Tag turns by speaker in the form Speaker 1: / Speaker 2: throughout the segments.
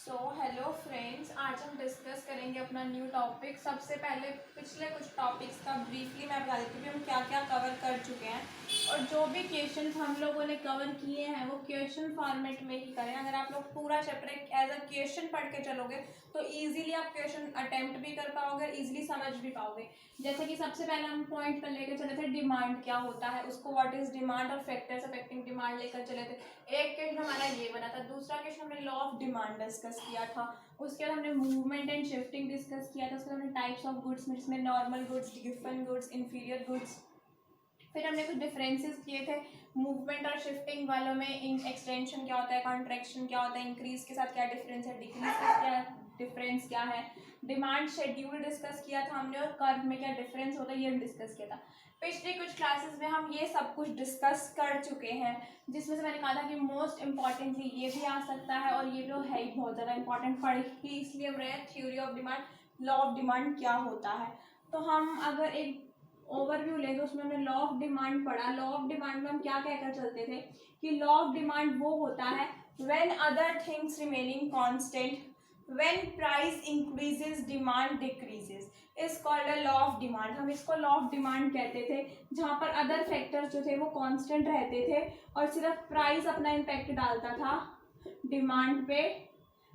Speaker 1: Hello friends, आज हम discuss करेंगे अपना न्यू टॉपिक। सबसे पहले पिछले कुछ टॉपिक्स का ब्रीफली मैं बता देती हूँ कि हम क्या क्या कवर कर चुके हैं और जो भी क्वेश्चन हम लोगों ने कवर किए हैं वो क्वेश्चन फॉर्मेट में ही करें। अगर आप लोग पूरा चैप्टर एज अ क्वेश्चन पढ़ के चलोगे तो ईजिली आप क्वेश्चन अटेम्प्ट भी कर पाओगे, ईजिली समझ भी पाओगे। जैसे कि सबसे पहले हम पॉइंट पर लेकर चले थे डिमांड क्या होता है, उसको व्हाट इज डिमांड और फैक्टर्स अफेक्टिंग डिमांड लेकर चले थे। एक क्वेश्चन हमारा ये बना था। दूसरा क्वेश्चन हमने लॉ ऑफ डिमांड डिस्कस किया था। उसके बाद हमने मूवमेंट एंड शिफ्टिंग डिस्कस किया था। उसके बाद हमने टाइप्स ऑफ गुड्स जिसमें normal goods, given goods, inferior goods. फिर हमने कुछ डिफरेंसेस किए थे मूवमेंट और शिफ्टिंग वालों में। इन एक्सटेंशन क्या होता है, कॉन्ट्रैक्शन क्या होता है, इंक्रीज के साथ क्या डिफरेंस है, डिक्रीज का क्या डिफरेंस क्या है। डिमांड शेड्यूल डिस्कस किया था हमने और कर्व में क्या डिफरेंस होता है ये डिस्कस किया था। पिछले कुछ क्लासेस में हम ये सब कुछ डिस्कस कर चुके हैं, जिसमें से मैंने कहा था कि मोस्ट इम्पॉर्टेंटली ये भी आ सकता है और ये जो है ही बहुत ज़्यादा इंपॉर्टेंट पढ़ ही इसलिए हम रहे। Theory of demand, law of demand क्या होता है। तो हम अगर एक ओवरव्यू लें तो उसमें हमने लॉ ऑफ डिमांड पढ़ा। लॉ ऑफ डिमांड में हम क्या कहकर चलते थे कि लॉ ऑफ डिमांड वो होता है when other things remaining constant, when price increases demand decreases is called a law of demand. हम इसको लॉ ऑफ डिमांड कहते थे, जहाँ पर अदर फैक्टर्स जो थे वो कांस्टेंट रहते थे और सिर्फ प्राइस अपना इम्पैक्ट डालता था डिमांड पे।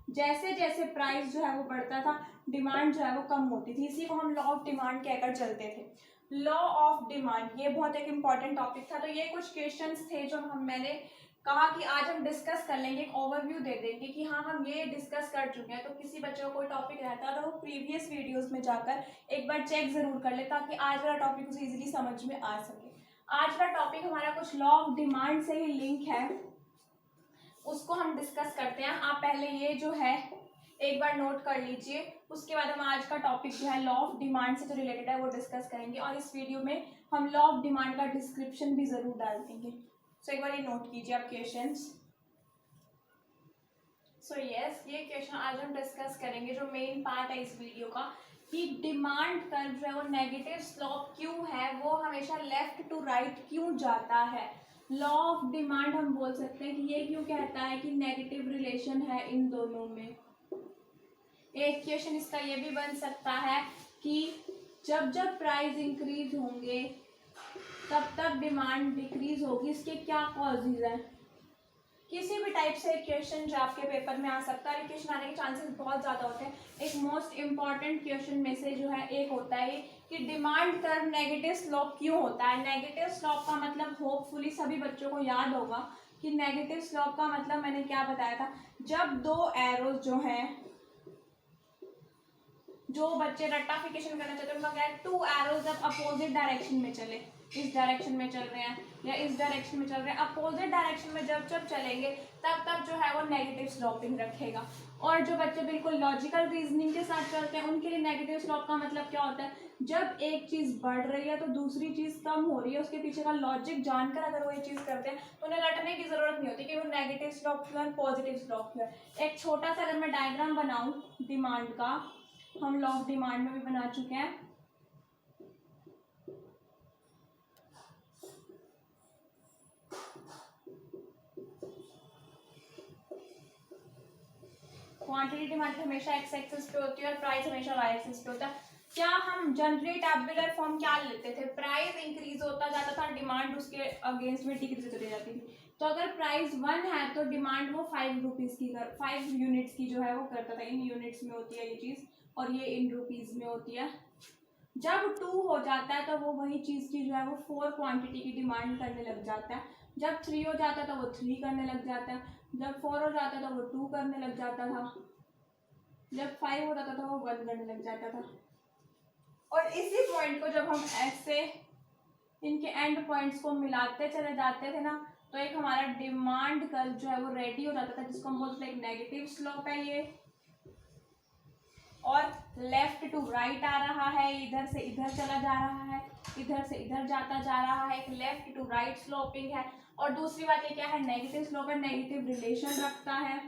Speaker 1: जैसे जैसे प्राइस जो है वो बढ़ता था डिमांड जो है वो कम होती थी। इसी को हम लॉ ऑफ डिमांड कहकर चलते थे। लॉ ऑफ डिमांड ये बहुत एक इम्पॉर्टेंट टॉपिक था। तो ये कुछ क्वेश्चंस थे जो मैंने कहा कि आज हम डिस्कस कर लेंगे, एक ओवरव्यू दे देंगे कि हाँ हम ये डिस्कस कर चुके हैं। तो किसी बच्चे को कोई टॉपिक रहता है तो वो प्रीवियस वीडियोस में जाकर एक बार चेक जरूर कर ले ताकि आज वाला टॉपिक उसे इजीली समझ में आ सके। आज का टॉपिक हमारा कुछ लॉ ऑफ डिमांड से ही लिंक है, उसको हम डिस्कस करते हैं। आप पहले ये जो है एक बार नोट कर लीजिए, उसके बाद हम आज का टॉपिक जो है लॉ ऑफ डिमांड से जो रिलेटेड है वो डिस्कस करेंगे और इस वीडियो में हम लॉ ऑफ डिमांड का डिस्क्रिप्शन भी जरूर डाल देंगे। सो एक बार ये नोट कीजिए आप क्वेश्चंस। सो यस, ये क्वेश्चन आज हम डिस्कस करेंगे जो मेन पार्ट है इस वीडियो का कि डिमांड कर्व जो है वो नेगेटिव स्लोप क्यों है, वो हमेशा लेफ्ट टू राइट क्यों जाता है। लॉ ऑफ डिमांड हम बोल सकते हैं कि ये क्यों कहता है कि नेगेटिव रिलेशन है इन दोनों में। एक क्वेश्चन इसका ये भी बन सकता है कि जब जब प्राइस इंक्रीज होंगे तब तब डिमांड डिक्रीज होगी, इसके क्या कॉजेज हैं। किसी भी टाइप से क्वेश्चन जो आपके पेपर में आ सकता है, क्वेश्चन आने के चांसेस बहुत ज़्यादा होते हैं। एक मोस्ट इम्पॉर्टेंट क्वेश्चन में से जो है एक होता है कि डिमांड कर्व नेगेटिव स्लोप क्यों होता है। नेगेटिव स्लोप का मतलब होपफुली सभी बच्चों को याद होगा कि नेगेटिव स्लोप का मतलब मैंने क्या बताया था। जब दो एरोज जो हैं, जो बच्चे रट्टाफिकेशन करना चाहते हैं उनका क्या है, टू एरोज जब अपोजिट डायरेक्शन में चले, इस डायरेक्शन में चल रहे हैं या इस डायरेक्शन में चल रहे हैं, अपोजिट डायरेक्शन में जब जब चलेंगे तब तब जो है वो नेगेटिव स्लोपिंग रखेगा। और जो बच्चे बिल्कुल लॉजिकल रीजनिंग के साथ चलते हैं उनके लिए नेगेटिव स्लोप का मतलब क्या होता है, जब एक चीज़ बढ़ रही है तो दूसरी चीज़ कम हो रही है, उसके पीछे का लॉजिक जानकर अगर वो ये चीज़ करते हैं तो उन्हें रटने की जरूरत नहीं होती कि वो नेगेटिव स्लोप क्यों है, पॉजिटिव स्लोप क्यों है। एक छोटा सा अगर मैं डायग्राम बनाऊँ डिमांड का, हम लॉ ऑफ डिमांड में भी बना चुके हैं। क्वांटिटी डिमांड हमेशा एक्स एक्सिस पे होती है और प्राइस हमेशा वाई एक्सिस पे होता है। क्या हम जनरली टैबुलर फॉर्म क्या लेते थे, प्राइस इंक्रीज होता जाता था, डिमांड उसके अगेंस्ट में डिक्रीज होती जाती थी। तो अगर प्राइस 1 है तो डिमांड वो 5 रुपीज़ की 5 यूनिट्स की जो है वो करता था। इन यूनिट्स में होती है ये चीज़ और ये इन रुपीज़ में होती है। जब 2 हो जाता है तो वो वही चीज़ की जो है वो 4 क्वांटिटी की डिमांड करने लग जाता है। जब 3 हो जाता है तो वो 3 करने लग जाता है। जब 4 हो जाता है तो वो 2 करने लग जाता था। जब 5 हो जाता था वो 1 करने लग जाता था। और इसी पॉइंट को जब हम ऐसे इनके एंड पॉइंट्स को मिलाते चले जाते थे ना तो एक हमारा डिमांड कर्व जो है वो रेडी हो जाता था, जिसको हम बोलते थे एक नेगेटिव स्लोप है ये, और लेफ्ट टू राइट आ रहा है, इधर से इधर चला जा रहा है, इधर से इधर जाता जा रहा है, एक लेफ्ट टू राइट स्लोपिंग है। और दूसरी बात ये क्या है, नेगेटिव स्लोप है, नेगेटिव रिलेशन रखता है।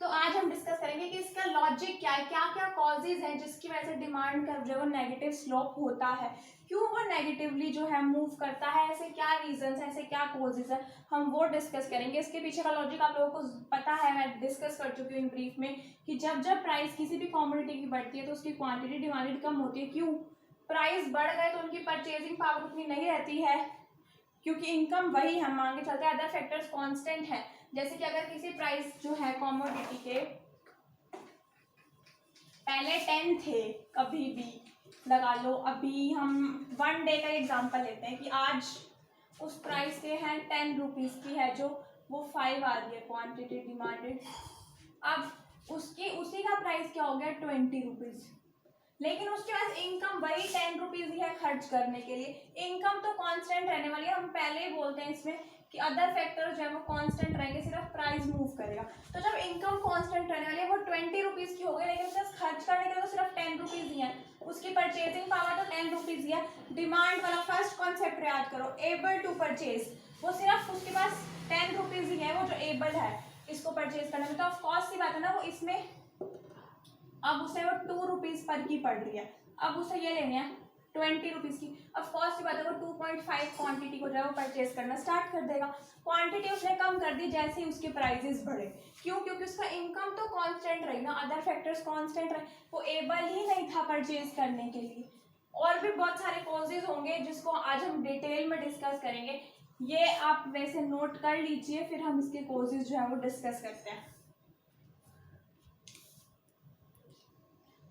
Speaker 1: तो आज हम डिस्कस करेंगे कि इसका लॉजिक क्या है, क्या क्या कॉजेज हैं जिसकी वजह से डिमांड कर्व जो है वो नेगेटिव स्लोप होता है, क्यों वो नेगेटिवली जो है मूव करता है, ऐसे क्या रीजंस है, ऐसे क्या कॉजेज है, हम वो डिस्कस करेंगे। इसके पीछे का लॉजिक आप लोगों को पता है, मैं डिस्कस कर चुकी हूँ इन ब्रीफ में, कि जब जब प्राइस किसी भी कॉमोडिटी की बढ़ती है तो उसकी क्वांटिटी डिमांडेड कम होती है। क्यों? प्राइस बढ़ गए तो उनकी परचेजिंग पावर उतनी नहीं रहती है, क्योंकि इनकम वही हम मान के चलते हैं, अदर फैक्टर्स कांस्टेंट है। जैसे कि अगर किसी प्राइस जो है कॉमोडिटी के पहले 10 थे, कभी भी लगा लो, अभी हम 1 डे का एग्जांपल लेते हैं कि आज उस प्राइस के हैं 10 रुपीज़ की है, जो वो 5 आ रही है क्वांटिटी डिमांडेड। अब उसी का प्राइस क्या हो गया 20 रुपीज़, लेकिन उसके पास इनकम वही 10 रुपीज़ ही है खर्च करने के लिए। इनकम तो कांस्टेंट रहने वाली है, हम पहले ही बोलते हैं इसमें कि अदर फैक्टर जो है वो कांस्टेंट रहेंगे, सिर्फ प्राइस मूव करेगा। तो जब इनकम कांस्टेंट रहने वाली है, वो 20 रुपीज़ की हो गई, लेकिन उसके खर्च करने के लिए तो सिर्फ 10 रुपीज़ ही है, उसकी परचेजिंग पावर तो 10 रुपीज़ ही है। डिमांड वाला फर्स्ट कॉन्सेप्ट याद करो, एबल टू परचेज, वो सिर्फ उसके पास 10 रुपीज़ ही है, वो जो एबल है इसको परचेज करने में। तो ऑफकोर्स की बात है ना, वो इसमें अब उसे वो 2 रुपीज़ पर की पड़ रही है, अब उसे ये लेने हैं 20 रुपीज़ की। अब कॉस्ट की बात है, वो 2.5 क्वांटिटी को जो है वो परचेज करना स्टार्ट कर देगा। क्वांटिटी उसने कम कर दी जैसे ही उसके प्राइजेस बढ़े। क्यों? क्योंकि उसका इनकम तो कांस्टेंट रही ना, अदर फैक्टर्स कांस्टेंट रहे, वो एबल ही नहीं था परचेज करने के लिए। और भी बहुत सारे कॉजेज होंगे जिसको आज हम डिटेल में डिस्कस करेंगे, ये आप वैसे नोट कर लीजिए, फिर हम इसके कॉजेज जो है वो डिस्कस करते हैं।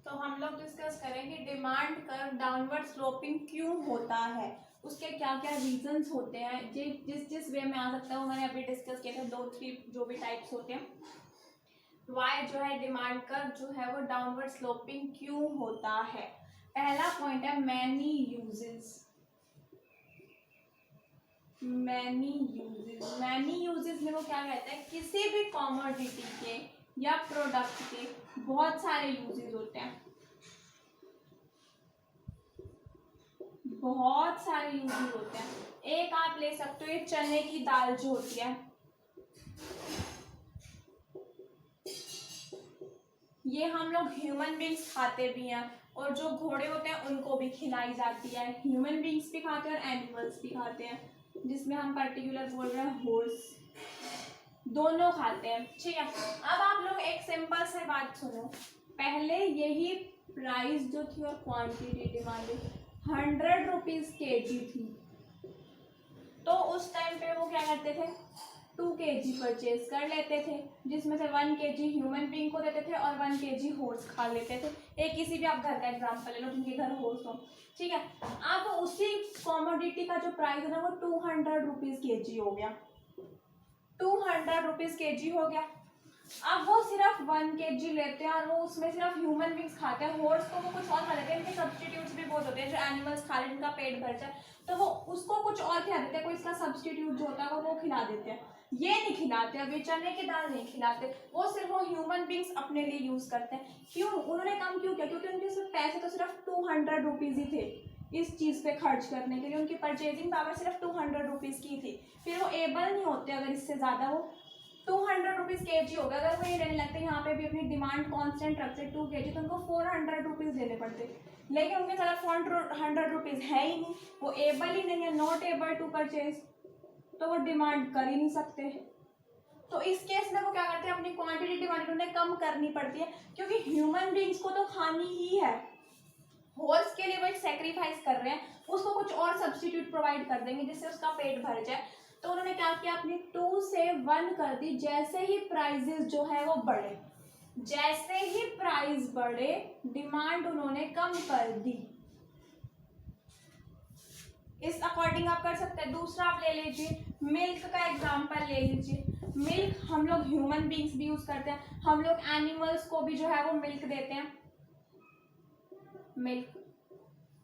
Speaker 1: तो हम लोग डिस्कस करेंगे डिमांड कर्व डाउनवर्ड स्लोपिंग क्यों होता है, उसके क्या क्या रीजंस होते हैं, जिस वे में आ सकता है वो मैंने अभी डिस्कस किया था, 2-3 जो भी टाइप्स होते हैं। वाई जो है डिमांड कर्व जो है वो डाउनवर्ड स्लोपिंग क्यों होता है। पहला पॉइंट है मैनी यूजेस। मैनी यूजेस में वो क्या कहता है, किसी भी कॉमोडिटी के या प्रोडक्ट के बहुत सारे यूजेस होते हैं, बहुत सारे यूजेस होते हैं। एक आप ले सकते हो, ये चने की दाल जो होती है, ये हम लोग ह्यूमन बींग्स खाते भी हैं, और जो घोड़े होते हैं उनको भी खिलाई जाती है। ह्यूमन बींग्स भी खाते हैं और एनिमल्स भी खाते हैं, जिसमें हम पर्टिकुलर बोल रहे हैं हॉर्स, दोनों खाते हैं। ठीक है, अब आप लोग एक सिंपल से बात सुनो, पहले यही प्राइस जो थी और क्वांटिटी डिमांडेड 100 रुपीज़ kg थी, तो उस टाइम पे वो क्या करते थे 2 kg परचेज कर लेते थे, जिसमें से 1 kg ह्यूमन बींग को देते थे और 1 kg हॉर्स खा लेते थे। एक किसी भी आप घर का एग्जांपल ले लो जिनके घर हॉर्स हो, ठीक है। अब उसी कॉमोडिटी का जो प्राइस है ना वो 200 रुपीज़ kg हो गया, 200 रुपीज़ kg हो गया। अब वो सिर्फ 1 kg लेते हैं और वो उसमें सिर्फ ह्यूमन बींग्स खाते हैं, हॉर्स को वो कुछ और खा लेते हैं, इनके सब्सटीट्यूट्स भी बहुत होते हैं, जो एनिमल्स खा लेते हैं उनका पेट भर जाए तो वो उसको कुछ और खिला देते हैं, कोई इसका सब्सटीट्यूट जो होता है वो खिला देते हैं। ये नहीं खिलाते, अब ये चने की दाल नहीं खिलाते, वो सिर्फ वो ह्यूमन बींग्स अपने लिए यूज़ करते हैं। क्यों? उन्होंने कम क्यों किया? क्योंकि उनके सिर्फ पैसे तो सिर्फ 200 रुपीज़ ही थे इस चीज़ पे खर्च करने के लिए, उनकी परचेजिंग पावर सिर्फ 200 रुपीज़ की थी, फिर वो एबल नहीं होते अगर इससे ज़्यादा वो 200 रुपीज़ kg होगा। अगर वो ये लेने लगते हैं यहाँ पे भी अपनी डिमांड कांस्टेंट रखते 2 kg, तो उनको 400 रुपीज़ देने पड़ते, लेकिन उनके साथ 400 रुपीज़ है ही नहीं, वो एबल ही नहीं है, नॉट एबल टू परचेज, तो वो डिमांड कर ही नहीं सकते। तो इस केस में वो क्या करते हैं, अपनी क्वांटिटी डिमांड उन्हें कम करनी पड़ती है, क्योंकि ह्यूमन बींग्स को तो खानी ही है, हॉर्स के लिए वो एक सेक्रीफाइस कर रहे हैं, उसको कुछ और सब्सटीट्यूट प्रोवाइड कर देंगे जिससे उसका पेट भर जाए। तो उन्होंने क्या किया, अपनी 2 से 1 कर दी, जैसे ही प्राइजेस जो है वो बढ़े, जैसे ही प्राइस बढ़े डिमांड उन्होंने कम कर दी। इस अकॉर्डिंग आप कर सकते हैं। दूसरा आप ले लीजिए, मिल्क का एग्जांपल ले लीजिए। मिल्क हम लोग ह्यूमन बींग्स भी यूज करते हैं, हम लोग एनिमल्स को भी जो है वो मिल्क देते हैं, मिल्क।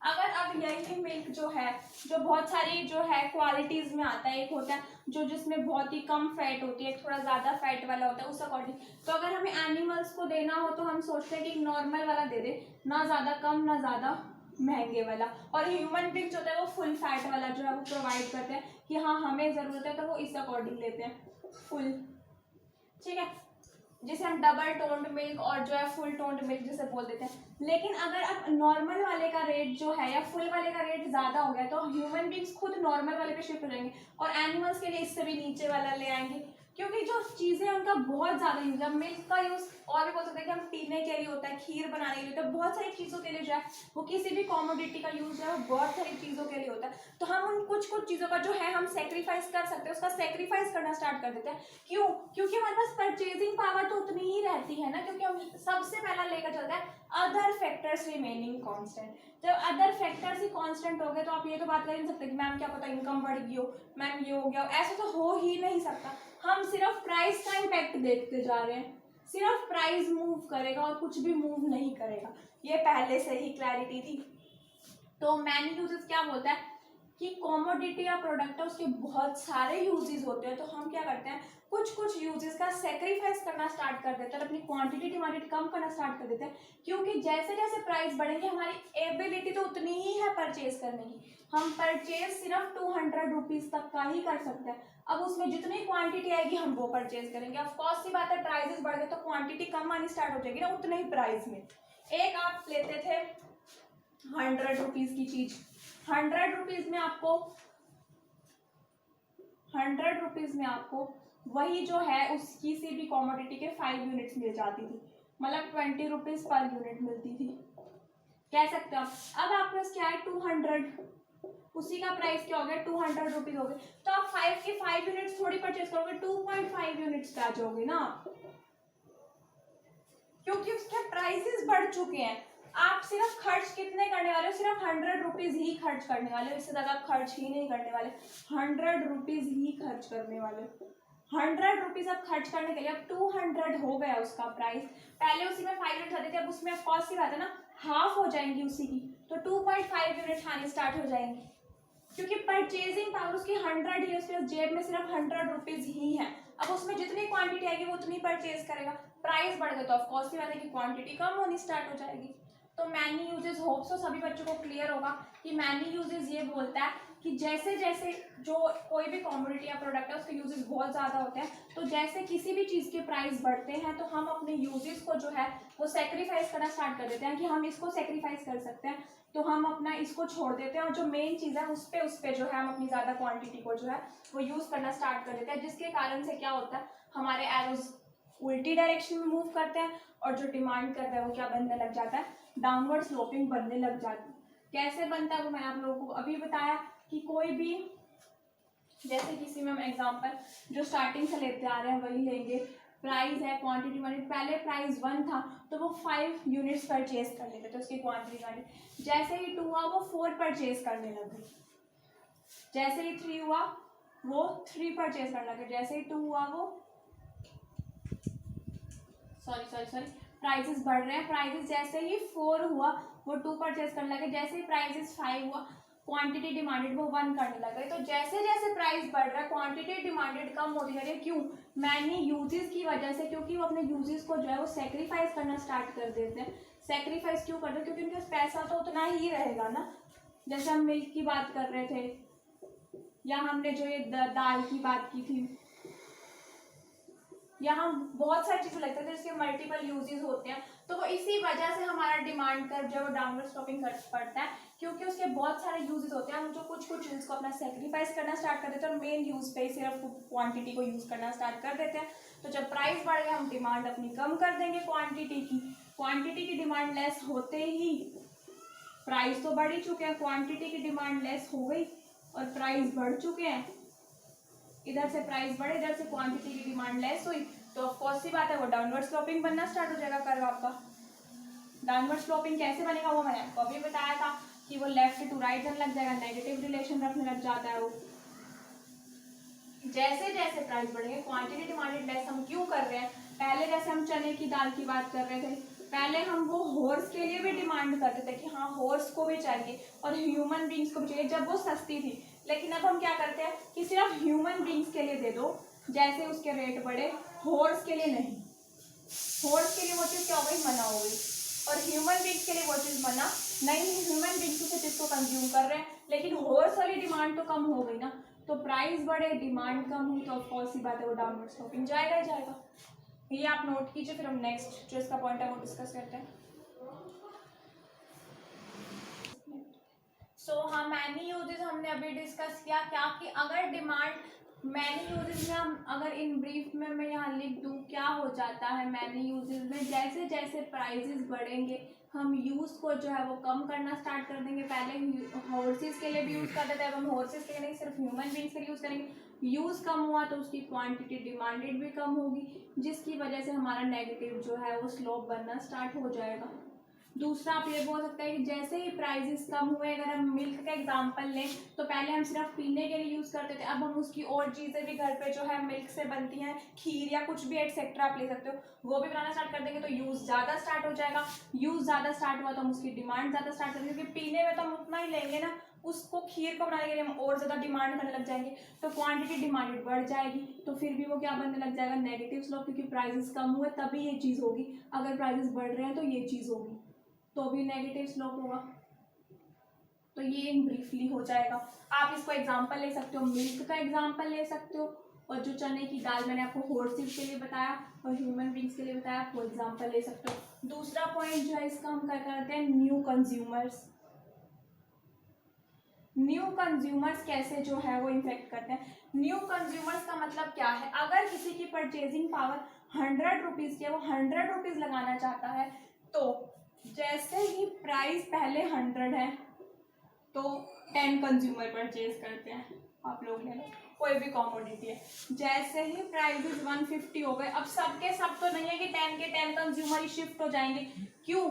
Speaker 1: अगर अब यही मिल्क जो है, जो बहुत सारी जो है क्वालिटीज में आता है, एक होता है जो जिसमें बहुत ही कम फैट होती है, एक थोड़ा ज़्यादा फैट वाला होता है, उस अकॉर्डिंग। तो अगर हमें एनिमल्स को देना हो तो हम सोचते हैं कि नॉर्मल वाला दे दे, ना ज़्यादा कम ना ज़्यादा महंगे वाला, और ह्यूमन बींग जो होता है वो फुल फैट वाला जो है वो प्रोवाइड करते हैं कि हाँ हमें ज़रूरत है, तो वो इस अकॉर्डिंग लेते हैं फुल, ठीक है। जिसे हम डबल टोन्ड मिल्क और जो है फुल टोन्ड मिल्क जिसे बोल देते हैं। लेकिन अगर अब नॉर्मल वाले का रेट जो है या फुल वाले का रेट ज़्यादा हो गया तो ह्यूमन बींग्स खुद नॉर्मल वाले पे शिफ्ट हो जाएंगे और एनिमल्स के लिए इससे भी नीचे वाला ले आएंगे, क्योंकि जो चीज़ें उनका बहुत ज़्यादा यूज है। मिल्क का यूज़ और भी बोल सकते हैं कि हम पीने के लिए होता है, खीर बनाने के लिए होता है, बहुत सारी चीज़ों के लिए जो है वो किसी भी कॉमोडिटी का यूज़ है वो बहुत सारी चीज़ों के लिए होता है। तो हम उन कुछ चीज़ों का जो है हम सेक्रीफाइस कर सकते हैं, उसका सेक्रीफाइस करना स्टार्ट कर देते हैं। क्यों? क्योंकि हमारे पास परचेजिंग पावर तो उतनी ही रहती है ना, क्योंकि हम सबसे पहला लेकर चलते हैं अदर फैक्टर्स रिमेनिंग कांस्टेंट। जब अदर फैक्टर्स ही कांस्टेंट हो गए तो आप ये तो बात कर ही नहीं सकते कि मैम क्या पता इनकम बढ़ गई हो, मैम ये हो गया हो, ऐसा तो हो ही नहीं सकता। हम सिर्फ प्राइस का इम्पैक्ट देखते जा रहे हैं, सिर्फ प्राइस मूव करेगा और कुछ भी मूव नहीं करेगा, ये पहले से ही क्लैरिटी थी। तो मैनी यूजेस क्या बोलता है कि कॉमोडिटी या प्रोडक्ट है उसके बहुत सारे यूजेस होते हैं, तो हम क्या करते हैं कुछ यूजेस का सेक्रीफाइस करना स्टार्ट कर देते हैं और अपनी क्वांटिटी डिमांड कम करना स्टार्ट कर देते हैं, क्योंकि जैसे जैसे प्राइस बढ़ेंगे हमारी एबिलिटी तो उतनी ही है परचेज करने की। हम परचेज सिर्फ 200 रुपीज़ तक का ही कर सकते हैं। अब उसमें जितनी क्वांटिटी आएगी हम वो परचेज करेंगे। ऑफ कोर्स सी बात है, प्राइसेस बढ़ गए तो क्वांटिटी कम आनी स्टार्ट हो जाएगी ना उतने ही प्राइस में। एक आप लेते थे 100 रुपीज़ की चीज़, 100 रुपीज़ में आपको 100 रुपीज़ में आपको वही जो है उस किसी भी कॉमोडिटी के 5 यूनिट्स मिल जाती थी, मतलब 20 रुपीज़ पर यूनिट मिलती थी, कह सकते हो आप। अब आपके पास क्या है 200, उसी का प्राइस क्या हो गया 200 रुपीज़ हो गए, तो आप 5 के 5 यूनिट्स थोड़ी परचेज करोगे, 2.5 यूनिट्स पे आ जाओगे ना, क्योंकि उसके प्राइसेस बढ़ चुके हैं। आप सिर्फ खर्च कितने करने वाले हो, सिर्फ 100 रुपीज़ ही खर्च करने वाले हो, इससे ज़्यादा आप खर्च ही नहीं करने वाले, 100 रुपीज़ ही खर्च करने वाले हो। 100 रुपीज़ अब खर्च करने के लिए अब 200 हो गया उसका प्राइस, पहले उसी में 5 यूनिट आते थे, अब उसमें कॉस्ट सी बात है ना हाफ हो जाएंगी उसी की, तो 2.5 यूनिट आने स्टार्ट हो जाएंगे, क्योंकि परचेजिंग पावर उसकी 100 ही, उसके जेब में सिर्फ 100 रुपीज़ ही है। अब उसमें जितनी क्वांटिटी आएगी वो उतनी परचेज करेगा, प्राइस बढ़ गया तो ऑफकोर्स की बात है कि क्वांटिटी कम होनी स्टार्ट हो जाएगी। तो मैनी यूजेस होप सो सभी बच्चों को क्लियर होगा कि मैनी यूजेस ये बोलता है कि जैसे जैसे जो कोई भी कॉमोडिटी या प्रोडक्ट है उसके यूजेस बहुत ज़्यादा होते हैं, तो जैसे किसी भी चीज़ के प्राइस बढ़ते हैं तो हम अपने यूजेस को जो है वो सेक्रीफाइस करना स्टार्ट कर देते हैं कि हम इसको सेक्रीफाइस कर सकते हैं, तो हम अपना इसको छोड़ देते हैं और जो मेन चीज़ है उस पर जो है हम अपनी ज़्यादा क्वांटिटी को जो है वो यूज़ करना स्टार्ट कर देते हैं, जिसके कारण से क्या होता है हमारे एरोज उल्टी डायरेक्शन में मूव करते हैं और जो डिमांड कर रहा है वो क्या बनने लग जाता है, डाउनवर्ड स्लोपिंग बनने लग जाती है। कैसे बनता है वो मैंने आप लोगों को अभी बताया कि कोई भी जैसे किसी में हम एग्जांपल जो स्टार्टिंग से लेते आ रहे हैं वही लेंगे, प्राइस है क्वांटिटी वाली, पहले प्राइस 1 था तो वो 5 यूनिट्स परचेज कर लेते थे उसकी क्वांटिटी वाली, जैसे ही 2 हुआ वो 4 परचेज करने लगे, जैसे ही 3 हुआ वो 3 परचेज करने लगे, जैसे ही 2 हुआ वो सॉरी प्राइसेस बढ़ रहे हैं, प्राइसेस जैसे ही 4 हुआ वो 2 परचेज करने लगे, जैसे ही प्राइसेस 5 हुआ क्वांटिटी डिमांडेड वो 1 करने लगे। तो जैसे जैसे प्राइस बढ़ रहा है क्वांटिटी डिमांडेड कम होती जा रही है, क्यों? मैनी यूजेस की वजह से, क्योंकि वो अपने यूजेस को जो है वो सेक्रीफाइस करना स्टार्ट कर देते हैं। सेक्रीफाइस क्यों करते हैं? क्योंकि उनके पास पैसा तो उतना ही रहेगा ना, जैसे हम मिल्क की बात कर रहे थे या हमने जो ये दाल की बात की थी, यहाँ बहुत सारी चीज़ें लगते थे जिसके मल्टीपल यूजेस होते हैं, तो वो इसी वजह से हमारा डिमांड कर्व जो डाउनवर्ड स्लोपिंग पड़ता है, क्योंकि उसके बहुत सारे यूजेस होते हैं। हम जो कुछ यूज को अपना सेक्रीफाइस करना स्टार्ट कर देते हैं और मेन यूज पे सिर्फ क्वांटिटी को यूज करना स्टार्ट कर देते हैं। तो जब प्राइस बढ़ गया हम डिमांड अपनी कम कर देंगे क्वांटिटी की डिमांड लेस होते ही प्राइस तो बढ़ ही चुके हैं, क्वांटिटी की डिमांड लेस हो गई और प्राइस बढ़ चुके हैं, इधर से प्राइस बढ़े इधर से क्वांटिटी की डिमांड लेस हुई, तो ऑफकोर्स सी बात है वो डाउनवर्ड स्लोपिंग बनना स्टार्ट हो जाएगा कर्व आपका। डाउनवर्ड स्लोपिंग कैसे बनेगा वो मैंने आपको अभी बताया था कि वो लेफ्ट टू राइट जाने लग जाएगा, नेगेटिव रिलेशन रखने लग जाता है वो। जैसे जैसे प्राइस बढ़ेंगे क्वांटिटी डिमांडेड लेस हम क्यों कर रहे हैं? पहले जैसे हम चने की दाल की बात कर रहे थे, पहले हम वो हॉर्स के लिए भी डिमांड करते थे कि हाँ हॉर्स को भी चाहिए और ह्यूमन बींग्स को भी चाहिए जब वो सस्ती थी, लेकिन अब हम क्या करते हैं कि सिर्फ ह्यूमन बींग्स के लिए दे दो, जैसे उसके रेट बढ़े, हॉर्स के लिए नहीं। हॉर्स के लिए वो चीज़ क्या हो गई? मना हो गई, और ह्यूमन बींग्स के लिए वो चीज़ मना नहीं। ह्यूमन बींग्स उस चीज़ को कंज्यूम कर रहे हैं, लेकिन हॉर्स वाली डिमांड तो कम हो गई ना, तो प्राइस बढ़े डिमांड कम हुई तो ऑफकोर्स सी बात है वो डाउनवर्ड स्लोपिंग जाएगा ही जाएगा। ये आप नोट कीजिए, फिर हम नेक्स्ट जो इसका पॉइंट है वो डिस्कस करते हैं। हाँ, मैनी यूजेस हमने अभी डिस्कस किया क्या कि अगर डिमांड मैनी यूजेस में हम अगर इन ब्रीफ में मैं यहाँ लिख दूँ क्या हो जाता है मैनी यूजेस में, जैसे जैसे प्राइजेस बढ़ेंगे हम यूज़ को जो है वो कम करना स्टार्ट कर देंगे। पहले हॉर्सेस के लिए भी यूज़ करते थे, अब हम हॉर्सेस के लिए नहीं सिर्फ ह्यूमन बींग्स के लिए यूज़ करेंगे। यूज़ कम हुआ तो उसकी क्वांटिटी डिमांडेड भी कम होगी, जिसकी वजह से हमारा नेगेटिव जो है वो स्लोप बनना स्टार्ट हो जाएगा। दूसरा आप ये बोल सकते हैं कि जैसे ही प्राइजेस कम हुए, अगर हम मिल्क का एग्जांपल लें तो पहले हम सिर्फ पीने के लिए यूज़ करते थे, अब हम उसकी और चीज़ें भी घर पे जो है मिल्क से बनती हैं, खीर या कुछ भी एटसेट्रा आप ले सकते हो, वो भी बनाना स्टार्ट कर देंगे तो यूज़ ज़्यादा स्टार्ट हो जाएगा। यूज़ ज़्यादा स्टार्ट हुआ तो हम उसकी डिमांड ज़्यादा स्टार्ट करेंगे, क्योंकि पीने में तो हम उतना ही लेंगे ना, उसको खीर को बनाने के लिए हम और ज़्यादा डिमांड करने लग जाएंगे तो क्वांटिटी डिमांडेड बढ़ जाएगी, तो फिर भी वो क्या बनने लग जाएगा नेगेटिव स्लोप, क्योंकि प्राइजेस कम हुए तभी ये चीज़ होगी। अगर प्राइजेस बढ़ रहे हैं तो ये चीज़ होगी, तो भी नेगेटिव स्लोप होगा। तो ये ब्रीफली हो जाएगा। आप इसको एग्जांपल ले सकते हो, मिल्क का एग्जांपल ले सकते हो, और जो चने की दाल मैंने आपको हॉर्सेस के लिए बताया और ह्यूमन बींग्स के लिए बताया वो एग्जांपल ले सकते हो। दूसरा पॉइंट जो है इसका हम क्या करते हैं, न्यू कंज्यूमर्स। न्यू कंज्यूमर्स कैसे जो है वो इन्फेक्ट करते हैं। न्यू कंज्यूमर्स का मतलब क्या है, अगर किसी की परचेजिंग पावर 100 रुपीज़ की है, वो 100 रुपीज़ लगाना चाहता है, तो जैसे ही प्राइस पहले 100 है तो 10 कंज्यूमर परचेज करते हैं। आप लोग ले लो कोई भी कॉमोडिटी है, जैसे ही प्राइस 150 हो गए, अब सबके सब तो नहीं है कि 10 के 10 कंज्यूमर ही शिफ्ट हो जाएंगे। क्यों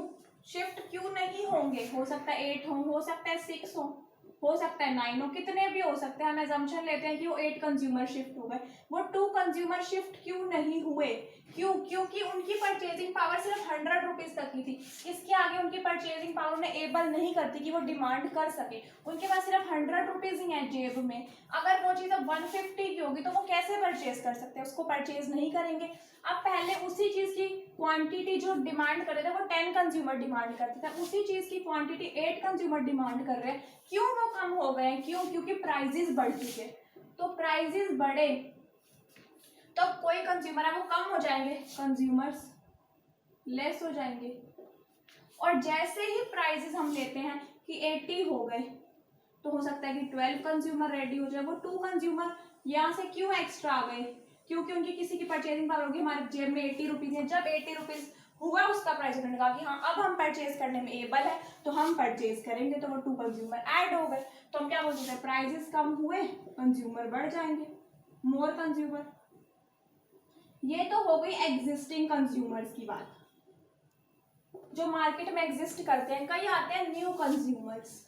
Speaker 1: शिफ्ट क्यों नहीं होंगे, हो सकता है 8 हो सकता है 6 हो सकता है 9 हो, कितने भी हो सकते हैं। हम एजम्पशन लेते हैं कि वो 8 कंज्यूमर शिफ्ट हो गए, वो 2 कंज्यूमर शिफ्ट क्यों नहीं हुए, क्यों, क्योंकि उनकी परचेजिंग पावर सिर्फ 100 रुपीज़ तक की थी, इसके आगे उनकी परचेजिंग पावर उन्हें एबल नहीं करती कि वो डिमांड कर सके, उनके पास सिर्फ 100 रुपीज़ ही है जेब में। अगर वो चीज़ अब 150 की होगी तो वो कैसे परचेज कर सकते हैं, उसको परचेज नहीं करेंगे। अब पहले उसी चीज़ की क्वांटिटी जो डिमांड कर रहे थे वो 10 कंज्यूमर डिमांड करते थे, उसी चीज़ की क्वांटिटी 8 कंज्यूमर डिमांड कर रहे हैं, क्यों वो कम हो गए, क्यों, क्योंकि प्राइजेस बढ़ चुके। तो प्राइजेस बढ़े तो कोई कंज्यूमर है वो कम हो जाएंगे, कंज्यूमर्स लेस हो जाएंगे। और जैसे ही प्राइजेस हम लेते हैं कि 80 हो गए तो हो सकता है कि 12 कंज्यूमर रेडी हो जाए, वो 2 कंज्यूमर यहाँ से क्यों एक्स्ट्रा आ गए, क्योंकि उनकी किसी की परचेजिंग पावर होगी, हमारे जेब में 80 रुपीज़ है, जब 80 रुपीज़ हुआ उसका प्राइस उन्होंने कहा कि हाँ अब हम परचेज करने में एबल है तो हम परचेज करेंगे, तो वो 2 कंज्यूमर ऐड हो गए, तो हम क्या बोल सकते हैं, प्राइजेस कम हुए कंज्यूमर बढ़ जाएंगे, मोर कंज्यूमर। ये तो हो गई एग्जिस्टिंग कंज्यूमर्स की बात, जो मार्केट में एग्जिस्ट करते हैं। कई आते हैं न्यू कंज्यूमर्स।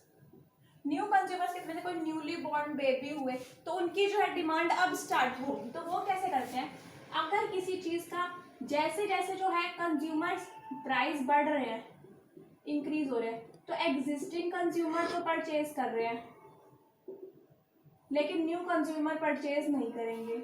Speaker 1: न्यू कंज्यूमर्स के में कोई न्यूली बॉर्न बेबी हुए तो उनकी जो है डिमांड अब स्टार्ट होगी, तो वो कैसे करते हैं, अगर किसी चीज़ का जैसे जैसे जो है कंज्यूमर्स प्राइस बढ़ रहे हैं, इंक्रीज हो रहे हैं, तो एग्जिस्टिंग कंज्यूमर तो परचेज कर रहे हैं लेकिन न्यू कंज्यूमर परचेज नहीं करेंगे।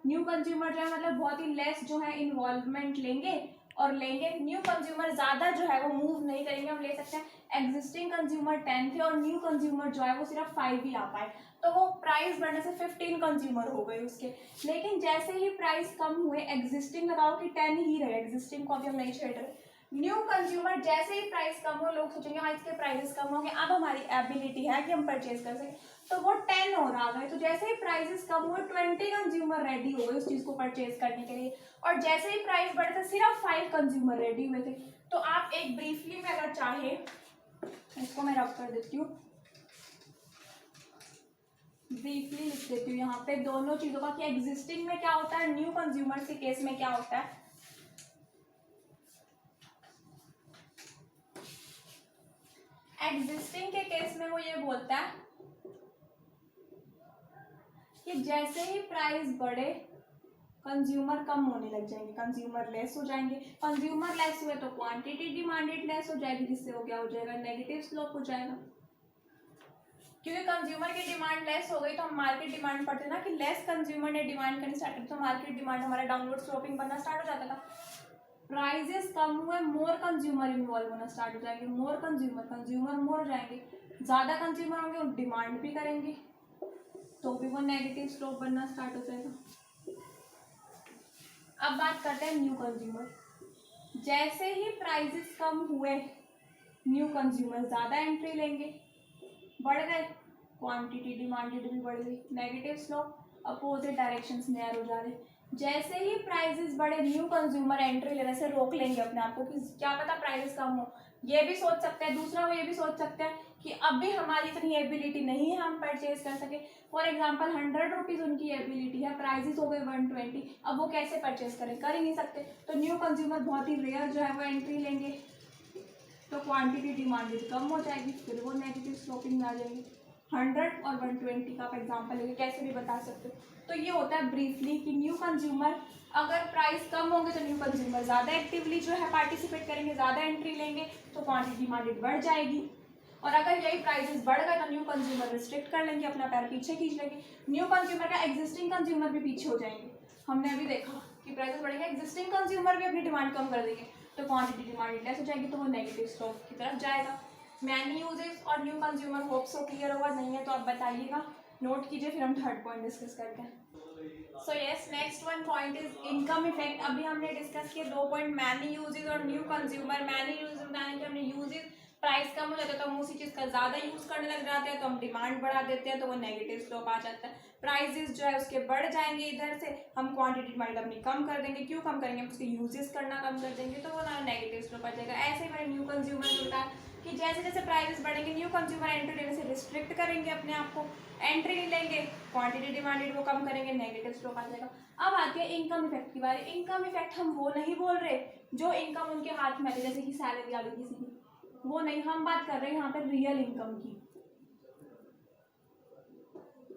Speaker 1: न्यू कंज्यूमर जो है मतलब बहुत ही लेस जो है इन्वॉल्वमेंट लेंगे और लेंगे, न्यू कंज्यूमर ज़्यादा जो है वो मूव नहीं करेंगे। हम ले सकते हैं एग्जिस्टिंग कंज्यूमर 10 थे और न्यू कंज्यूमर जो है वो सिर्फ 5 ही आ पाए, तो वो प्राइस बढ़ने से 15 कंज्यूमर हो गए उसके। लेकिन जैसे ही प्राइस कम हुए, एग्जिस्टिंग लगाओ कि 10 ही रहे, एग्जिस्टिंग को अभी हम नहीं छेड़ रहे, न्यू कंज्यूमर जैसे ही प्राइस कम हो लोग सोचेंगे हाँ इसके प्राइसेस कम होंगे, अब हमारी एबिलिटी है कि हम परचेज कर सकें, तो वो 10 और आ गए। तो जैसे ही प्राइसेस कम हुए 20 कंज्यूमर रेडी हो गए उस चीज़ को परचेज करने के लिए, और जैसे ही प्राइस बढ़े थे सिर्फ 5 कंज्यूमर रेडी हुए थे। तो आप एक ब्रीफली में अगर चाहे, इसको मैं रब कर देती हूँ, ब्रीफली लिख देती हूँ यहाँ पे दोनों चीज़ों का कि एग्जिस्टिंग में क्या होता है, न्यू कंज्यूमर्स के केस में क्या होता है। एग्जिस्टिंग के केस में वो ये बोलता है कि जैसे ही प्राइस बढ़े कंज्यूमर कम होने लग जाएंगे, कंज्यूमर लेस हो जाएंगे, कंज्यूमर लेस हुए तो क्वांटिटी डिमांडेड लेस हो जाएगी, जिससे वो क्या हो जाएगा, नेगेटिव स्लोप हो जाएगा। क्योंकि कंज्यूमर की डिमांड लेस हो गई तो हम मार्केट डिमांड पढ़ते ना कि लेस कंज्यूमर ने डिमांड करनी स्टार्ट की, तो मार्केट डिमांड हमारा डाउनवर्ड स्लोपिंग बनना स्टार्ट हो जाता था। प्राइजेस कम हुए, मोर कंज्यूमर इन्वॉल्व होना स्टार्ट हो जाएंगे, मोर कंज्यूमर, कंज्यूमर मोर हो जाएंगे, ज़्यादा कंज्यूमर होंगे वो डिमांड भी करेंगे, तो भी वो नेगेटिव स्लोप बनना स्टार्ट हो जाएगा। अब बात करते हैं न्यू कंज्यूमर। जैसे ही प्राइसेस कम हुए, न्यू कंज्यूमर ज़्यादा एंट्री लेंगे, बढ़ गए, क्वांटिटी डिमांडेड भी बढ़ गई, नेगेटिव स्लोप, अपोजिट डायरेक्शंस में एरो जा रहे। जैसे ही प्राइसेस बढ़े, न्यू कंज्यूमर एंट्री लेने से रोक लेंगे अपने आप को कि क्या पता प्राइसेस कम हो। ये भी सोच सकते हैं, दूसरा वो ये भी सोच सकते हैं कि अब भी हमारी इतनी एबिलिटी नहीं है हम परचेज कर सके। फॉर एग्जांपल 100 रुपीज़ उनकी एबिलिटी है, प्राइसेस हो गए 120, अब वो कैसे परचेज करें, कर ही नहीं सकते। तो न्यू कंज्यूमर बहुत ही रेयर जो है वो एंट्री लेंगे, तो क्वांटिटी डिमांडेड कम हो जाएगी, फिर वो नेगेटिव स्लोपिंग में आ जाएंगे। 100 और 120 का आप एग्जाम्पल लेके कैसे भी बता सकते हो। तो ये होता है ब्रीफली कि न्यू कंज्यूमर, अगर प्राइस कम होंगे तो न्यू कंज्यूमर ज़्यादा एक्टिवली जो है पार्टिसिपेट करेंगे, ज़्यादा एंट्री लेंगे, तो क्वांटिटी डिमांडेड बढ़ जाएगी। और अगर यही प्राइसेस बढ़ गए तो न्यू कंज्यूमर रिस्ट्रिक्ट कर लेंगे, अपना पैर पीछे खींच लेंगे, न्यू कंज्यूमर का एग्जिस्टिंग कंज्यूमर भी पीछे हो जाएंगे। हमने अभी देखा कि प्राइसेस बढ़ेंगे, एग्जिस्टिंग कंज्यूमर भी अपनी डिमांड कम कर देंगे, तो क्वांटिटी डिमांड लेस हो जाएगी, तो वो नेगेटिव स्लोप की तरफ जाएगा। मैनी यूजेस और new consumer hope so clear होगा, नहीं है तो आप बताइएगा, नोट कीजिए, फिर हम थर्ड पॉइंट डिस्कस करते हैं। So yes, next one point is income effect. अभी हमने डिस्कस किए 2 पॉइंट, मैनी यूजेस और न्यू कंज्यूमर। मैनी यूज बताने के हमने यूजेस, प्राइस कम हो जाता है तो हम उसी चीज़ का ज़्यादा यूज़ करने लग जाते हैं, तो हम डिमांड बढ़ा देते हैं, तो वो नेगेटिव स्लोप आ जाता है। प्राइसेस जो है उसके बढ़ जाएंगे, इधर से हम क्वांटिटी डिमांड अपनी कम कर देंगे। क्यों कम करेंगे, हम उसके यूजेस करना कम कर देंगे, तो वो ना नेगेटिव स्लोप आ जाएगा। ऐसे ही मैंने न्यू कंज्यूमर में बताया कि जैसे जैसे प्राइसेस बढ़ेंगे, न्यू कंज्यूमर एंट्री लेने से रिस्ट्रिक्ट करेंगे अपने आप को, एंट्री नहीं लेंगे, क्वांटिटी डिमांडेड वो कम करेंगे, नेगेटिव स्लोप आ जाएगा। अब आती है इनकम इफेक्ट की बारी। इनकम इफेक्ट हम वो नहीं बोल रहे जो इनकम उनके हाथ में आती है, जैसे कि सैलरी आ गई किसी की, वो नहीं, हम बात कर रहे हैं यहाँ पे रियल इनकम की।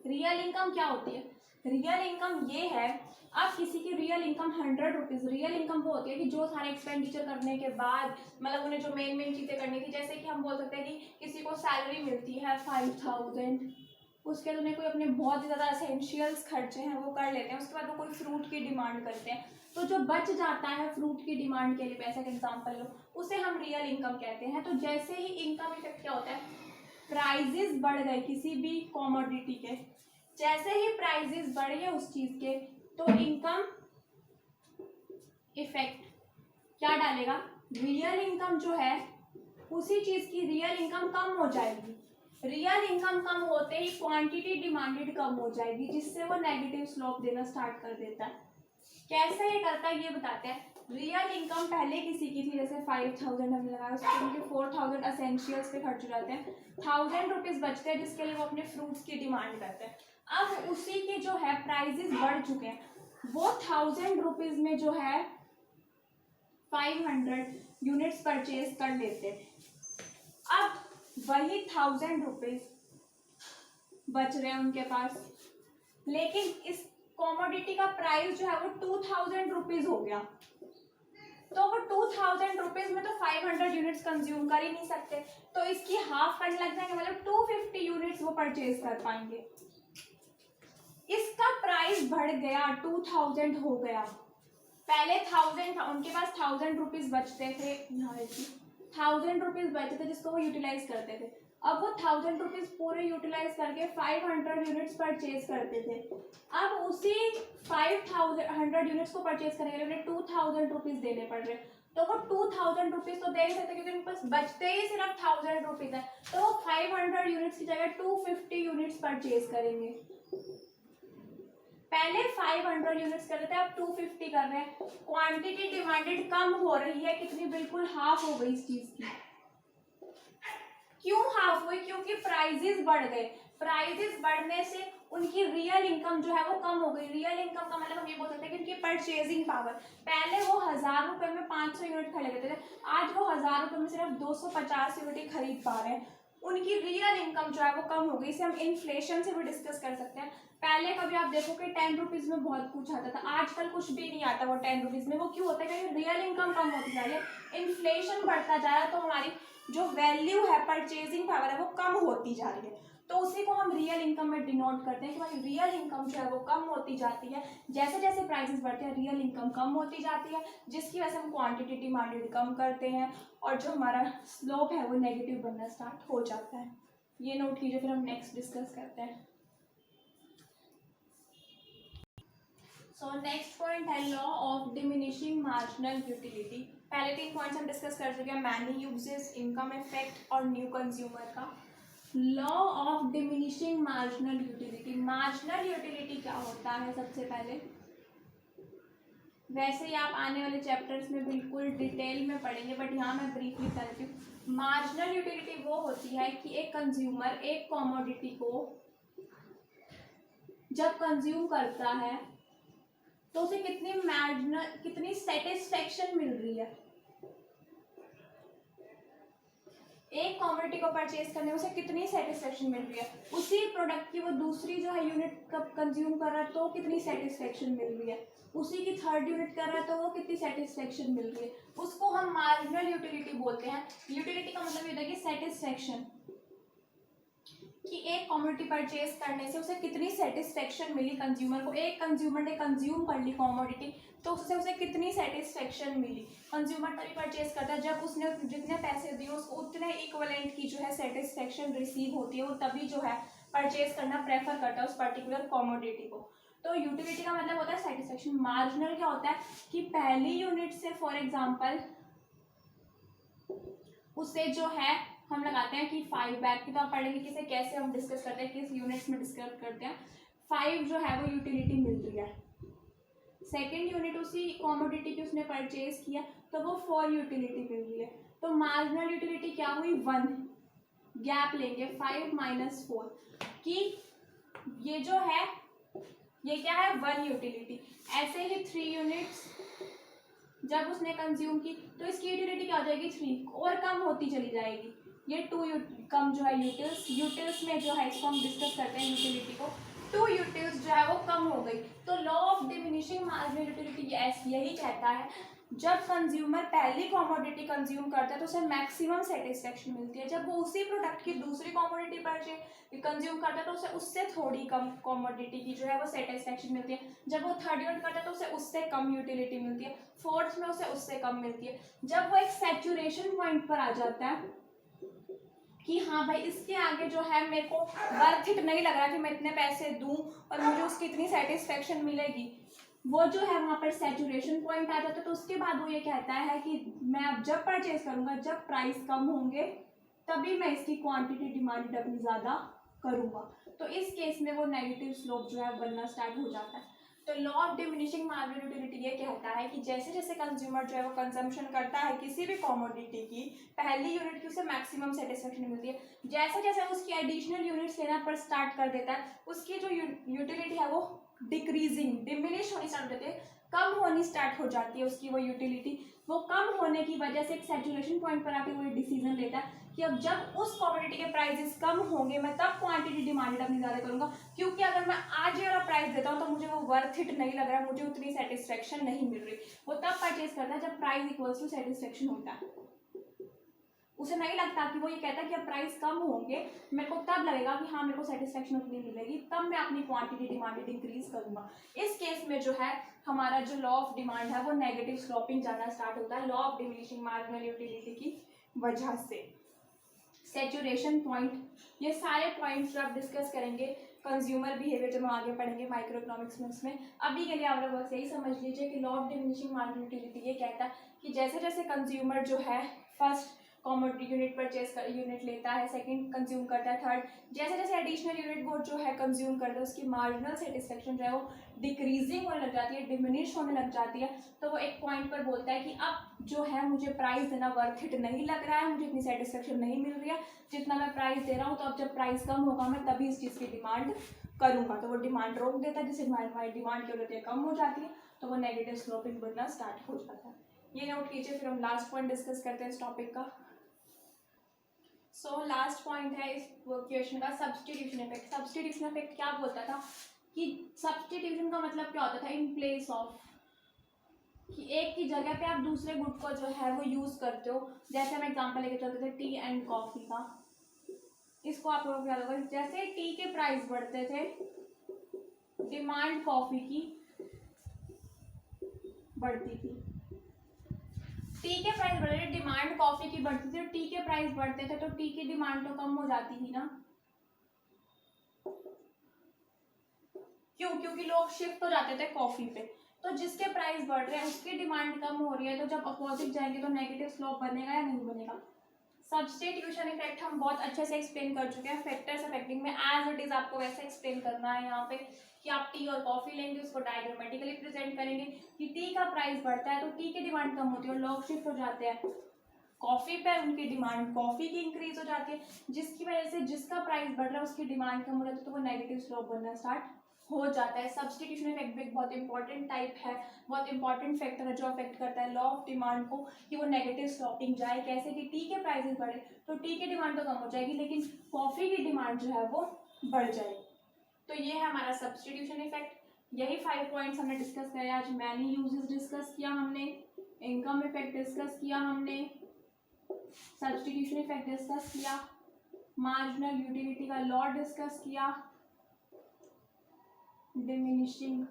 Speaker 1: रियल इनकम क्या होती है? रियल इनकम ये है, आप किसी की real income 100 rupees, real income वो होती है कि जो सारे एक्सपेंडिचर करने के बाद, मतलब उन्हें जो मेन चीज़ें करनी थी, जैसे कि हम बोल सकते हैं कि किसी को सैलरी मिलती है 5000, उसके बाद उन्हें कोई अपने बहुत ही ज़्यादा एसेंशियल्स खर्चे हैं वो कर लेते हैं, उसके बाद वो कोई फ्रूट की डिमांड करते हैं, तो जो बच जाता है फ्रूट की डिमांड के लिए, पैसा का एग्जाम्पल लो, उसे हम रियल इनकम कहते हैं। तो जैसे ही इनकम इफेक्ट क्या होता है, प्राइजेस बढ़ गए किसी भी कॉमोडिटी के, जैसे ही प्राइजेस बढ़ गए उस चीज़ के, तो इनकम इफेक्ट क्या डालेगा, रियल इनकम जो है उसी चीज़ की रियल इनकम कम हो जाएगी। रियल इनकम कम होते ही क्वांटिटी डिमांडेड कम हो जाएगी, जिससे वो नेगेटिव स्लोप देना स्टार्ट कर देता है। कैसे ये करता है ये बताते हैं। रियल इनकम पहले किसी की थी, जैसे 5000 हमने लगाया, उसके उनके 4000 असेंशियल्स पे खर्च हो जाते हैं, 1000 रुपीज़ बचते हैं जिसके लिए वो अपने फ्रूट्स की डिमांड करते हैं। अब उसी के जो है प्राइजेस बढ़ चुके हैं, वो 1000 रुपीज़ में जो है 500 यूनिट्स परचेज कर लेते हैं। अब वही 1000 रुपीज़ बच रहे हैं उनके पास, लेकिन इस कॉमोडिटी का प्राइस जो है वो 2000 रुपीज़ हो गया, तो वो 2000 रुपीज़ में तो 500 यूनिट्स कंज्यूम कर ही नहीं सकते, तो इसकी हाफ करने लग जाएंगे, मतलब 250 यूनिट्स वो परचेज कर पाएंगे। इसका प्राइस बढ़ गया, 2000 हो गया, पहले 1000 था, उनके पास 1000 रुपीज़ बचते थे, यहाँ 1000 रुपीज़ बचते थे जिसको वो यूटिलाइज करते थे। अब वो 1000 रुपीज़ पूरे यूटिलाइज करके 500 यूनिट्स परचेज करते थे। अब उसी 500 यूनिट्स को परचेज करने के लिए उन्हें 2000 रुपीज़ देने पड़ रहे, तो वो 2000 रुपीज़ तो दे ही सकते क्योंकि उनके पास बचते ही सिर्फ 1000 रुपीज़ है, तो वो 500 यूनिट्स की जगह 250 यूनिट्स परचेज करेंगे। पहले 500 यूनिट्स कर रहे थे, अब 250 कर रहे हैं। क्वांटिटी डिमांडेड कम हो रही है, कितनी, बिल्कुल हाफ हो गई इस चीज की। क्यों हाफ हुई? क्योंकि प्राइजेस बढ़ गए, प्राइजेस बढ़ने से उनकी रियल इनकम जो है वो कम हो गई। रियल इनकम का मतलब हम ये बोल सकते हैं कि उनकी परचेजिंग पावर, पहले वो 1000 रुपए में 500 यूनिट खरीद लेते थे, आज वो 1000 रुपए में सिर्फ 250 यूनिट खरीद पा रहे हैं। उनकी रियल इनकम जो है वो कम हो गई। इसे हम इन्फ्लेशन से भी डिस्कस कर सकते हैं। पहले कभी आप देखो कि 10 रुपीज़ में बहुत कुछ आता था, आजकल कुछ भी नहीं आता वो 10 रुपीज़ में। वो क्यों होता है? क्योंकि रियल इनकम कम होती जा रही है, इन्फ्लेशन बढ़ता जा रहा है, तो हमारी जो वैल्यू है, परचेजिंग पावर है, वो कम होती जा रही है। तो उसी को हम रियल इनकम में डिनोट करते हैं कि हमारी रियल इनकम जो है वो कम होती जाती है। जैसे जैसे प्राइसेस बढ़ते हैं रियल इनकम कम होती जाती है, जिसकी वजह से हम क्वांटिटी डिमांडेड कम करते हैं और जो हमारा स्लोप है वो नेगेटिव बनना स्टार्ट हो जाता है। ये नोट कीजिए, फिर हम नेक्स्ट डिस्कस करते हैं। सो नेक्स्ट पॉइंट है law of diminishing marginal utility. पहले 3 पॉइंट्स हम डिस्कस कर चुके हैं, मैनी यूजेस, इनकम इफेक्ट और न्यू कंज्यूमर का। Law of diminishing marginal utility, marginal utility क्या होता है सबसे पहले, वैसे ही आप आने वाले चैप्टर्स में बिल्कुल डिटेल में पढ़ेंगे, बट यहाँ मैं ब्रीफली कर देती हूँ। मार्जिनल यूटिलिटी वो होती है कि एक कंज्यूमर एक कमोडिटी को जब कंज्यूम करता है तो उसे कितनी सेटिस्फेक्शन मिल रही है। एक कमोडिटी को परचेज करने में उसे कितनी सेटिस्फेक्शन मिल रही है, उसी प्रोडक्ट की वो दूसरी जो है यूनिट कब कंज्यूम कर रहा है तो कितनी सेटिस्फेक्शन मिल रही है, उसी की थर्ड यूनिट कर रहा है तो वो कितनी सेटिस्फेक्शन मिल रही है, उसको हम मार्जिनल यूटिलिटी बोलते हैं। यूटिलिटी का मतलब ये होता है कि सेटिस्फेक्शन, कि एक कमोडिटी परचेज करने से उसे कितनी सेटिस्फेक्शन मिली कंज्यूमर को। एक कंज्यूमर ने कंज्यूम कर ली कमोडिटी तो उससे उसे कितनी सेटिस्फेक्शन मिली। कंज्यूमर तभी परचेज करता है जब उसने जितने पैसे दिए उसको उतने इक्वलेंट की जो है सेटिस्फेक्शन रिसीव होती है, वो तभी जो है परचेज करना प्रेफर करता है उस पर्टिकुलर कमोडिटी को। तो यूटिलिटी का मतलब होता है सेटिस्फेक्शन। मार्जिनल क्या होता है कि पहली यूनिट से फॉर एग्जांपल उससे जो है हम लगाते हैं कि 5 बैग की, तो आप पढ़ेंगे किसे कैसे हम डिस्कस करते हैं, किस यूनिट्स में डिस्कस करते हैं। 5 जो है वो यूटिलिटी मिल रही है। सेकेंड यूनिट उसी कमोडिटी की उसने परचेज किया तो वो 4 यूटिलिटी मिल रही है। तो मार्जिनल यूटिलिटी क्या हुई 1, गैप लेंगे 5 - 4 कि ये जो है ये क्या है 1 यूटिलिटी। ऐसे ही 3 यूनिट्स जब उसने कंज्यूम की तो इसकी यूटिलिटी क्या हो जाएगी 3 और कम होती चली जाएगी। ये 2 कम जो है यूटिल्स में जो है इसको हम डिस्कस करते हैं यूटिलिटी को, 2 यूटिल्स जो है वो कम हो गई। तो law of diminishing marginal utility यही कहता है जब कंज्यूमर पहली कमोडिटी कंज्यूम करता है तो उसे मैक्सिमम सेटिस्फेक्शन मिलती है, जब वो उसी प्रोडक्ट की दूसरी कमोडिटी पर कंज्यूम करता है तो उसे उससे थोड़ी कम कमोडिटी की जो है वो सेटिस्फेक्शन मिलती है, जब वो थर्ड यूनिट करता है तो उसे उससे कम यूटिलिटी मिलती है, फोर्थ में उसे उससे कम मिलती है। जब वो एक सैचुरेशन पॉइंट पर आ जाता है कि हाँ भाई इसके आगे जो है मेरे को वर्थ इट नहीं लग रहा कि मैं इतने पैसे दूं और मुझे उसकी इतनी सेटिस्फेक्शन मिलेगी, वो जो है वहाँ पर सैचुरेशन पॉइंट आ जाता है। तो उसके बाद वो ये कहता है कि मैं अब जब परचेज करूँगा जब प्राइस कम होंगे तभी मैं इसकी क्वांटिटी डिमांड अपनी ज़्यादा करूँगा। तो इस केस में वो नेगेटिव स्लोप जो है बनना स्टार्ट हो जाता है। तो law of diminishing marginal utility ये कहता है कि जैसे जैसे कंज्यूमर जो है वो कंजम्पशन करता है किसी भी कमोडिटी की पहली यूनिट की उसे मैक्सिमम सेटिस्फेक्शन मिलती है, जैसे जैसे उसकी एडिशनल यूनिट्स लेना पर स्टार्ट कर देता है उसकी जो यूटिलिटी है वो डिमिनिश होनी स्टार्ट हो जाती है, कम होनी स्टार्ट हो जाती है उसकी वो यूटिलिटी। वो कम होने की वजह से एक सैचुरेशन पॉइंट पर आके वो ये डिसीजन लेता है कि अब जब उस कमोडिटी के प्राइसेस कम होंगे मैं तब क्वांटिटी डिमांडेड अपनी ज़्यादा करूँगा, क्योंकि अगर मैं आज ये वाला प्राइस देता हूँ तो मुझे वो वर्थ इट नहीं लग रहा है, मुझे उतनी सेटिस्फेक्शन नहीं मिल रही। वो तब परचेज करता है जब प्राइस इक्वल्स टू सेटिस्फेक्शन होता है। उसे नहीं लगता कि वो ये कहता है कि अब प्राइस कम होंगे मेरे को तब लगेगा कि हाँ मेरे को सेटिस्फेक्शन उतनी मिलेगी, तब मैं अपनी क्वांटिटी डिमांडेड इंक्रीज करूँगा। इस केस में जो है हमारा जो लॉ ऑफ डिमांड है वो नेगेटिव स्लोपिंग जाना स्टार्ट होता है law of diminishing marginal utility की वजह से। सैचुरेशन पॉइंट, ये सारे पॉइंट्स जो आप डिस्कस करेंगे कंज्यूमर बिहेवियर जब हम आगे पढ़ेंगे माइक्रो इकोनॉमिक्स में उसमें। अभी के लिए आप लोग बस यही समझ लीजिए कि law of diminishing marginal utility ये कहता है कि जैसे जैसे कंज्यूमर जो है फर्स्ट कमोडिटी यूनिट परचेज कर यूनिट लेता है, सेकंड कंज्यूम करता है, थर्ड जैसे जैसे एडिशनल यूनिट वो जो है कंज्यूम करता है उसकी मार्जिनल सेटिस्फेक्शन जो है वो डिक्रीजिंग होने लग जाती है, डिमिनिश होने लग जाती है। तो वो एक पॉइंट पर बोलता है कि अब जो है मुझे प्राइस देना वर्थ इट नहीं लग रहा है, मुझे इतनी सेटिस्फेक्शन नहीं मिल रही है जितना मैं प्राइस दे रहा हूँ, तो अब जब प्राइस कम होगा मैं तभी इस चीज़ की डिमांड करूँगा। तो वो डिमांड रोक देता है जिससे हमारी डिमांड की होती है कम हो जाती है, तो वो नेगेटिव स्लोपिंग बनना स्टार्ट हो जाता है। ये नोट कीजिए। फिर हम लास्ट पॉइंट डिस्कस करते हैं इस टॉपिक का। सो लास्ट पॉइंट है इस क्वेश्चन का सब्स्टिट्यूशन इफेक्ट। सब्स्टिट्यूशन इफेक्ट क्या बोलता था कि सब्स्टिट्यूशन का मतलब क्या होता था इन प्लेस ऑफ, कि एक की जगह पे आप दूसरे गुड को जो है वो यूज करते हो। जैसे हम एग्जांपल लेके चलते थे टी एंड कॉफी का, इसको आप लोगों को याद होगा। जैसे टी के प्राइस बढ़ते थे डिमांड कॉफी की बढ़ती थी, टी के प्राइस बढ़ते थे डिमांड कॉफी की बढ़ती थी, टी के प्राइस बढ़ते थे तो टी की डिमांड तो कम हो जाती थी ना। क्यों? क्योंकि लोग शिफ्ट हो जाते थे कॉफ़ी पे, तो जिसके प्राइस बढ़ रहे हैं उसकी डिमांड कम हो रही है, तो जब अपोजिट जाएंगे तो नेगेटिव स्लोप बनेगा या नहीं बनेगा। सब्स्टिट्यूशन इफेक्ट हम बहुत अच्छे से एक्सप्लेन कर चुके हैं, फैक्टर्स अफेक्टिंग में एज इट इज आपको वैसे एक्सप्लेन करना है यहाँ पे कि आप टी और कॉफी लेंगे, उसको डायग्रामेटिकली प्रेजेंट करेंगे कि टी का प्राइस बढ़ता है तो टी की डिमांड कम होती है और लोग शिफ्ट हो जाते हैं कॉफी पर, उनकी डिमांड कॉफी की इंक्रीज हो जाती है, जिसकी वजह से जिसका प्राइस बढ़ रहा है उसकी डिमांड कम हो जाती है, तो वो नेगेटिव स्लोप बनना स्टार्ट हो जाता है। सब्स्टिट्यूशन इफेक्ट भी एक बहुत इंपॉर्टेंट टाइप है, बहुत इंपॉर्टेंट फैक्टर है जो अफेक्ट करता है लॉ ऑफ डिमांड को कि वो नेगेटिव स्लोपिंग जाए। कैसे कि टी के प्राइसेस बढ़े तो टी की डिमांड तो कम हो जाएगी लेकिन कॉफी की डिमांड जो है वो बढ़ जाएगी। तो ये है हमारा सब्स्टिट्यूशन इफेक्ट। यही 5 पॉइंट्स हमने डिस्कस करे आज। मैनी यूजेस डिस्कस किया हमने, इनकम इफेक्ट डिस्कस किया हमने, सब्स्टिट्यूशन इफेक्ट डिस्कस किया, मार्जिनल यूटिलिटी का लॉ डिस्कस किया, डिमिनिशिंग,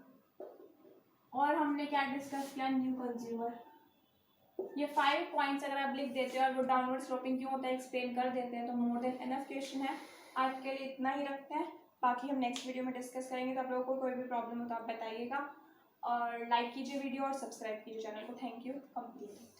Speaker 1: और हमने क्या डिस्कस किया, न्यू कंज्यूमर। ये 5 पॉइंट्स अगर आप लिख देते हो और वो डाउनवर्ड स्लोपिंग क्यों होता है एक्सप्लेन कर देते हैं तो मोर देन एनफ क्वेश्चन है। आज के लिए इतना ही रखते हैं, बाकी हम नेक्स्ट वीडियो में डिस्कस करेंगे। तो आप लोगों को कोई भी प्रॉब्लम हो तो आप बताइएगा, और लाइक कीजिए वीडियो और सब्सक्राइब कीजिए चैनल को। Thank you. कंप्लीट।